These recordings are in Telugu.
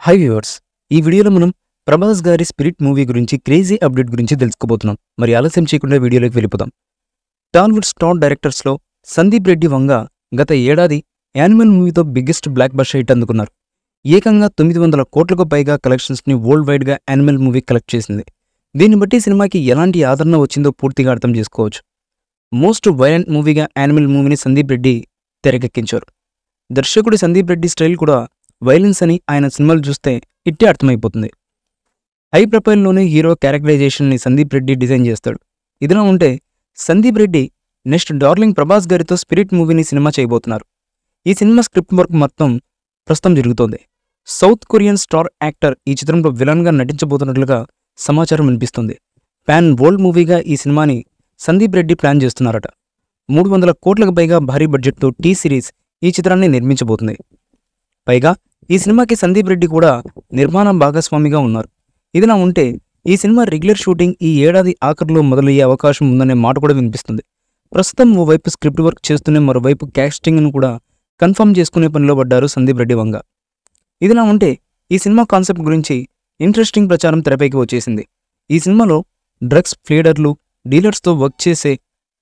హై వ్యూవర్స్, ఈ వీడియోలో మనం ప్రభాస్ గారి స్పిరిట్ మూవీ గురించి క్రేజీ అప్డేట్ గురించి తెలుసుకోబోతున్నాం. మరి ఆలస్యం చేయకుండా వీడియోలోకి వెళ్ళిపోదాం. టాలీవుడ్ స్టార్ డైరెక్టర్స్లో సందీప్ రెడ్డి వంగ గత ఏడాది యానిమల్ మూవీతో బిగ్గెస్ట్ బ్లాక్ బస్టర్ హిట్ అందుకున్నారు. ఏకంగా 900 కోట్లకు పైగా కలెక్షన్స్ని వరల్డ్ వైడ్గా యానిమల్ మూవీ కలెక్ట్ చేసింది. దీన్ని బట్టి సినిమాకి ఎలాంటి ఆదరణ వచ్చిందో పూర్తిగా అర్థం చేసుకోవచ్చు. మోస్ట్ వైలెంట్ మూవీగా యానిమల్ మూవీని సందీప్ రెడ్డి తెరకెక్కించారు. దర్శకుడి సందీప్ రెడ్డి స్టైల్ కూడా వైలెన్స్ అని ఆయన సినిమాలు చూస్తే ఇట్టే అర్థమైపోతుంది. హై ప్రొఫైల్లోనే హీరో క్యారెక్టరైజేషన్ని సందీప్ రెడ్డి డిజైన్ చేస్తాడు. ఇదిలా ఉంటే సందీప్ రెడ్డి నెక్స్ట్ డార్లింగ్ ప్రభాస్ గారితో స్పిరిట్ మూవీని సినిమా చేయబోతున్నారు. ఈ సినిమా స్క్రిప్ట్ వర్క్ మొత్తం ప్రస్తుతం జరుగుతోంది. సౌత్ కొరియన్ స్టార్ యాక్టర్ ఈ చిత్రంలో విలన్గా నటించబోతున్నట్లుగా సమాచారం వినిపిస్తుంది. పాన్ వరల్డ్ మూవీగా ఈ సినిమాని సందీప్ రెడ్డి ప్లాన్ చేస్తున్నారట. 300 కోట్లకు పైగా భారీ బడ్జెట్తో టీ సిరీస్ ఈ చిత్రాన్ని నిర్మించబోతుంది. పైగా ఈ సినిమాకి సందీప్ రెడ్డి కూడా నిర్మాణ భాగస్వామిగా ఉన్నారు. ఇదిలా ఉంటే ఈ సినిమా రెగ్యులర్ షూటింగ్ ఈ ఏడాది ఆఖరిలో మొదలయ్యే అవకాశం ఉందనే మాట కూడా వినిపిస్తుంది. ప్రస్తుతం ఓవైపు స్క్రిప్ట్ వర్క్ చేస్తూనే మరోవైపు క్యాస్టింగ్ను కూడా కన్ఫర్మ్ చేసుకునే పనిలో పడ్డారు సందీప్ రెడ్డి వంగ. ఇదిలా ఉంటే ఈ సినిమా కాన్సెప్ట్ గురించి ఇంట్రెస్టింగ్ ప్రచారం తెరపైకి వచ్చేసింది. ఈ సినిమాలో డ్రగ్స్ ఫ్లీడర్లు, డీలర్స్తో వర్క్ చేసే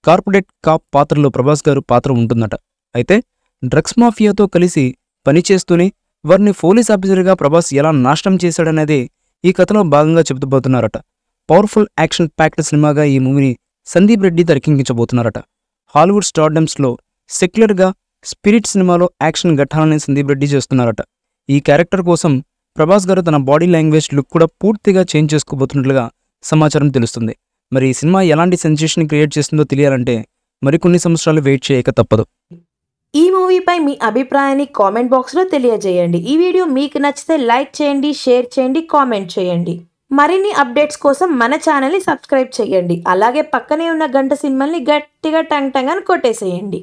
కార్పొరేట్ కాప్ పాత్రలో ప్రభాస్ గారు పాత్ర ఉంటుందట. అయితే డ్రగ్స్ మాఫియాతో కలిసి పనిచేస్తూనే వారిని పోలీస్ ఆఫీసర్గా ప్రభాస్ ఎలా నాశనం చేశాడనేదే ఈ కథలో భాగంగా చెబుతూపోతున్నారట. పవర్ఫుల్ యాక్షన్ ప్యాక్డ్ సినిమాగా ఈ మూవీని సందీప్ రెడ్డి తెరకెక్కించబోతున్నారట. హాలీవుడ్ స్టార్డమ్స్లో సెక్యులర్గా స్పిరిట్ సినిమాలో యాక్షన్ ఘట్టాలని సందీప్ రెడ్డి చేస్తున్నారట. ఈ క్యారెక్టర్ కోసం ప్రభాస్ గారు తన బాడీ లాంగ్వేజ్ లుక్ కూడా పూర్తిగా చేంజ్ చేసుకోబోతున్నట్లుగా సమాచారం తెలుస్తుంది. మరి ఈ సినిమా ఎలాంటి సెన్సేషన్ క్రియేట్ చేస్తుందో తెలియాలంటే మరికొన్ని సంవత్సరాలు వెయిట్ చేయక తప్పదు. ఈ మూవీపై మీ అభిప్రాయాన్ని కామెంట్ బాక్స్లో తెలియజేయండి. ఈ వీడియో మీకు నచ్చితే లైక్ చేయండి, షేర్ చేయండి, కామెంట్ చేయండి. మరిన్ని అప్డేట్స్ కోసం మన ఛానల్ని సబ్స్క్రైబ్ చేయండి. అలాగే పక్కనే ఉన్న గంట సింబల్ని గట్టిగా టంగ్ టంగ్ అని కొట్టేసేయండి.